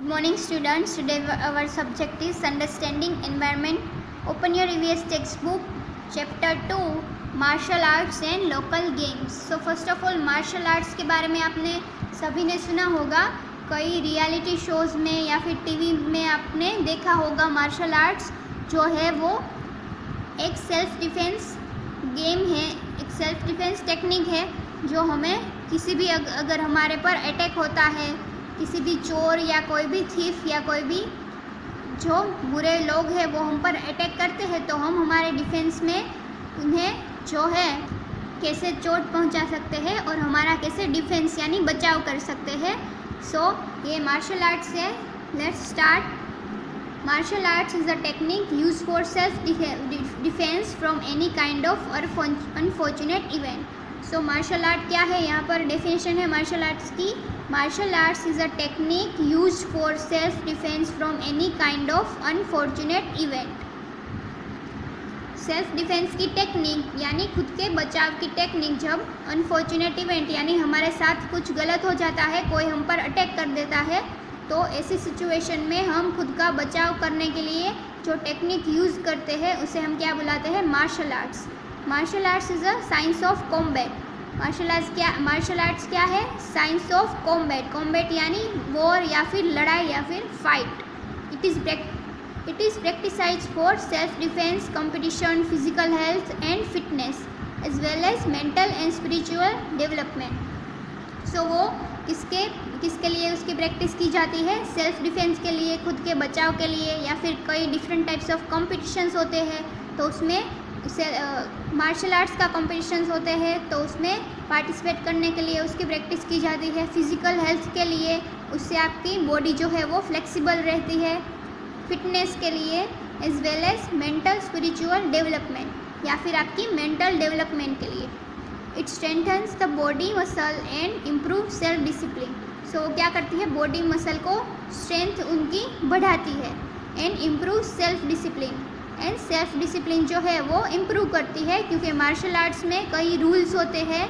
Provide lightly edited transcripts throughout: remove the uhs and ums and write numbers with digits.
morning students. Today our subject is understanding environment. Open your EVS textbook, chapter 2, martial arts and local games. So first of all martial arts के बारे में आपने सभी ने सुना होगा, कई रियलिटी शोज़ में या फिर टीवी में आपने देखा होगा। मार्शल आर्ट्स जो है वो एक सेल्फ डिफेंस गेम है, एक सेल्फ डिफेंस टेक्निक है जो हमें किसी भी अगर हमारे पर अटैक होता है, किसी भी चोर या कोई भी थीफ या कोई भी जो बुरे लोग हैं वो हम पर अटैक करते हैं तो हम हमारे डिफेंस में उन्हें जो है कैसे चोट पहुंचा सकते हैं और हमारा कैसे डिफेंस यानी बचाव कर सकते हैं। सो ये मार्शल आर्ट्स है। Let's start. Martial arts is a technique use for self defence from any kind of unfortunate event. So martial art क्या है, यहाँ पर डेफिनेशन है मार्शल आर्ट्स की। Martial arts is a technique use for self defence from any kind of unfortunate event. Self defence की technique यानी खुद के बचाव की टेक्निक, जब अनफॉर्चुनेट इवेंट यानी हमारे साथ कुछ गलत हो जाता है, कोई हम पर अटैक कर देता है, तो ऐसी सिचुएशन में हम खुद का बचाव करने के लिए जो टेक्निक यूज़ करते हैं उसे हम क्या बुलाते हैं, martial arts. Martial arts is a science of combat. Martial arts क्या है, साइंस ऑफ कॉम्बैट। कॉम्बैट यानी वॉर या फिर लड़ाई या फिर fight. It is practise for self defence, competition, physical health and fitness as well as mental and spiritual development. So वो किसके लिए उसकी प्रैक्टिस की जाती है, सेल्फ डिफेंस के लिए, खुद के बचाव के लिए, या फिर कई डिफरेंट टाइप्स ऑफ कॉम्पिटिशन्स होते हैं तो उसमें मार्शल आर्ट्स का कॉम्पिटिशन्स होते हैं तो उसमें पार्टिसिपेट करने के लिए उसकी प्रैक्टिस की जाती है। फिज़िकल हेल्थ के लिए, उससे आपकी बॉडी जो है वो फ्लेक्सिबल रहती है। फिटनेस के लिए as well as mental spiritual development या फिर आपकी मेंटल डेवलपमेंट के लिए। It strengthens the body muscle and improve self discipline. So क्या करती है, बॉडी मसल को स्ट्रेंथ उनकी बढ़ाती है and improve self discipline. And self discipline जो है वो इम्प्रूव करती है क्योंकि मार्शल आर्ट्स में कई रूल्स होते हैं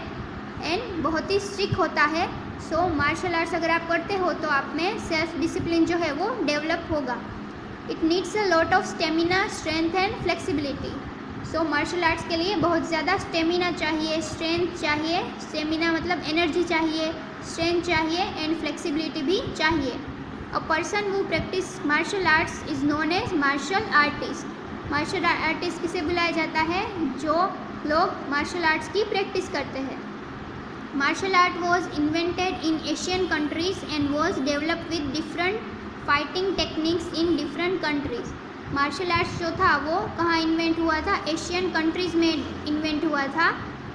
एंड बहुत ही स्ट्रिक्ट होता है। सो मार्शल आर्ट्स अगर आप करते हो तो आप में सेल्फ डिसिप्लिन जो है वो डेवलप होगा। It needs a lot of stamina, strength and flexibility. So martial arts के लिए बहुत ज़्यादा स्टेमिना चाहिए, स्ट्रेंथ चाहिए। स्टेमिना मतलब एनर्जी चाहिए, स्ट्रेंथ चाहिए एंड फ्लेक्सिबिलिटी भी चाहिए। A person who practice martial arts is known as martial artist. Martial artist किसे बुलाया जाता है, जो लोग मार्शल आर्ट्स की प्रैक्टिस करते हैं। Martial art was invented in Asian countries and was developed with different fighting techniques in different countries. Martial arts जो था वो कहाँ इन्वेंट हुआ था, एशियन कंट्रीज़ में इन्वेंट हुआ था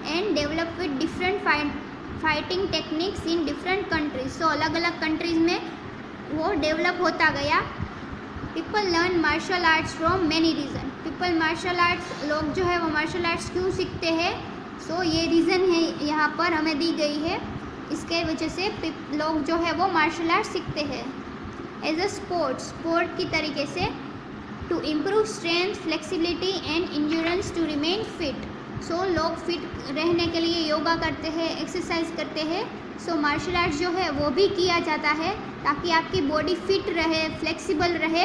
and develop with different fighting techniques in different countries. So अलग अलग कंट्रीज़ में वो डेवलप होता गया। People learn martial arts from many reason. People martial arts, लोग जो है वो मार्शल आर्ट्स क्यों सीखते हैं, सो ये रीज़न है यहाँ पर हमें दी गई है। इसके वजह से लोग जो है वो मार्शल आर्ट्स सीखते हैं एज अ स्पोर्ट की तरीके से, to improve strength, flexibility and endurance, to remain fit. So लोग फिट रहने के लिए योगा करते हैं, एक्सरसाइज करते हैं। सो मार्शल आर्ट्स जो है वो भी किया जाता है ताकि आपकी बॉडी फिट रहे, फ्लेक्सिबल रहे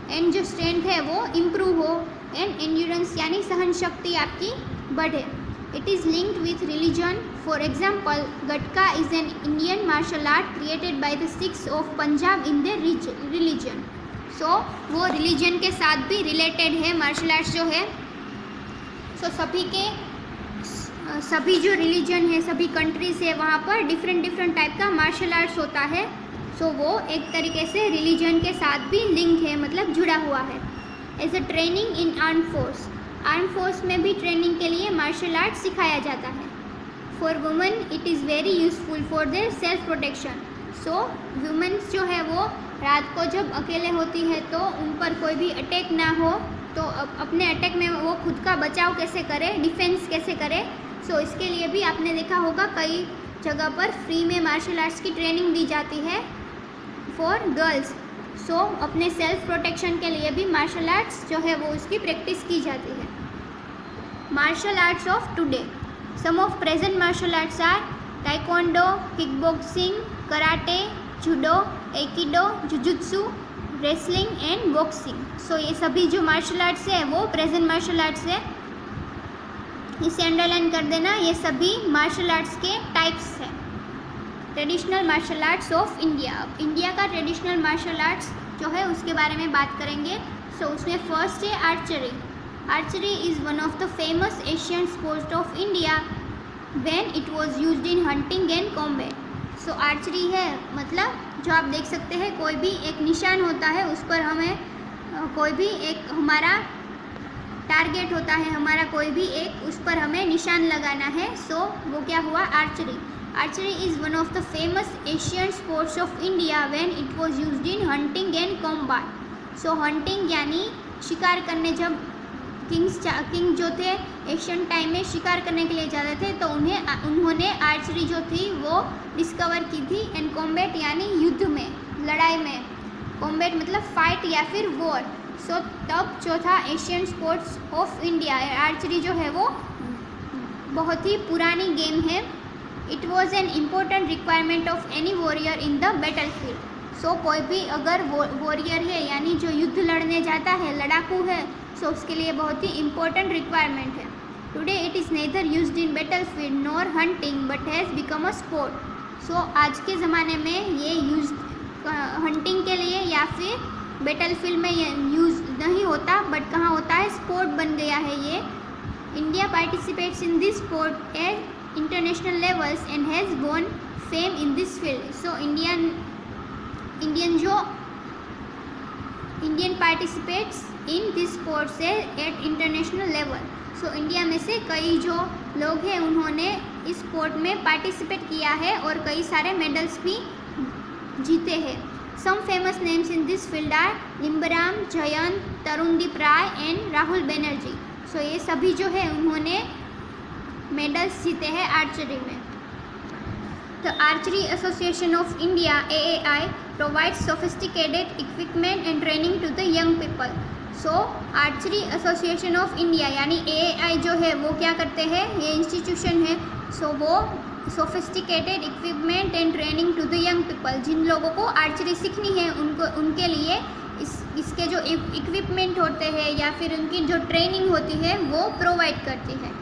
एंड जो स्ट्रेंथ है वो इम्प्रूव हो एंड एंड्योरेंस यानी सहन शक्ति आपकी बढ़े। It is linked with religion. For example, Gatka is an Indian martial art created by the Sikhs of Punjab in their religion. So वो रिलीजन के साथ भी रिलेटेड है मार्शल आर्ट्स जो है। सो सभी जो रिलीजन है, सभी कंट्रीज है, वहाँ पर डिफरेंट टाइप का मार्शल आर्ट्स होता है। सो वो एक तरीके से रिलीजन के साथ भी लिंक है, मतलब जुड़ा हुआ है। As a training in arm force में भी ट्रेनिंग के लिए मार्शल आर्ट सिखाया जाता है। For women it is very useful for their self protection. So womens जो है वो रात को जब अकेले होती है तो उन पर कोई भी अटैक ना हो तो अपने अटैक में वो खुद का बचाव कैसे करे, डिफेंस कैसे करे। सो इसके लिए भी आपने देखा होगा कई जगह पर फ्री में मार्शल आर्ट्स की ट्रेनिंग दी जाती है फॉर गर्ल्स। सो अपने सेल्फ प्रोटेक्शन के लिए भी मार्शल आर्ट्स जो है वो उसकी प्रैक्टिस की जाती है। Martial arts of today, some of present martial arts are taekwondo, kickboxing, karate, judo, aikido, jujutsu, wrestling and boxing. So ये सभी जो मार्शल आर्ट्स है वो प्रेजेंट मार्शल आर्ट्स है, इसे अंडरलाइन कर देना। ये सभी मार्शल आर्ट्स के टाइप्स हैं। Traditional martial arts of India. अब इंडिया का ट्रेडिशनल मार्शल आर्ट्स जो है उसके बारे में बात करेंगे। सो उसमें फर्स्ट है archery. Archery is one of the famous Asian sports of India when it was used in hunting and combat. So archery है मतलब जो आप देख सकते हैं कोई भी एक निशान होता है, उस पर हमें कोई भी एक हमारा टारगेट होता है, हमारा कोई भी एक उस पर हमें निशान लगाना है। सो वो क्या हुआ, archery. Archery is one of the famous Asian sports of India when it was used in hunting and combat. So hunting यानी शिकार करने, जब किंग जो थे एशियन टाइम में शिकार करने के लिए जाते थे तो उन्होंने आर्चरी जो थी वो डिस्कवर की थी। एंड कॉम्बैट यानी युद्ध में, लड़ाई में। कॉम्बैट मतलब फाइट या फिर वॉर। सो तब जो था Asian sports of India, archery जो है वो बहुत ही पुरानी गेम है। It was an important requirement of any warrior in the battle field. So कोई भी अगर वॉरियर है यानी जो युद्ध लड़ने जाता है, लड़ाकू है, सो उसके लिए बहुत ही इम्पोर्टेंट रिक्वायरमेंट है। Today it is neither used in battle field nor hunting but has become a sport. So आज के ज़माने में ये यूज हंटिंग के लिए या फिर बैटल फील्ड में ये यूज़ नहीं होता, बट कहाँ होता है, स्पोर्ट बन गया है ये। India participates in this sport at international levels and has gone fame in this field. So Indian participates in this sport से at international level. So India में से कई जो लोग हैं उन्होंने इस स्पोर्ट में पार्टिसिपेट किया है और कई सारे मेडल्स भी जीते हैं। Some famous names in this field are Limbaram, Jayant, Tarundeep Rai and Rahul Banerjee. So ये सभी जो है उन्होंने मेडल्स जीते हैं आर्चरी में। The Archery Association of India (AAI) provides sophisticated equipment and training to the young people. So Archery Association of India यानी AAI जो है वो क्या करते हैं, ये इंस्टीट्यूशन है। सो वो sophisticated equipment and training to the young people, जिन लोगों को आर्चरी सीखनी है उनके लिए इसके जो इक्विपमेंट होते हैं या फिर उनकी जो ट्रेनिंग होती है वो प्रोवाइड करती है।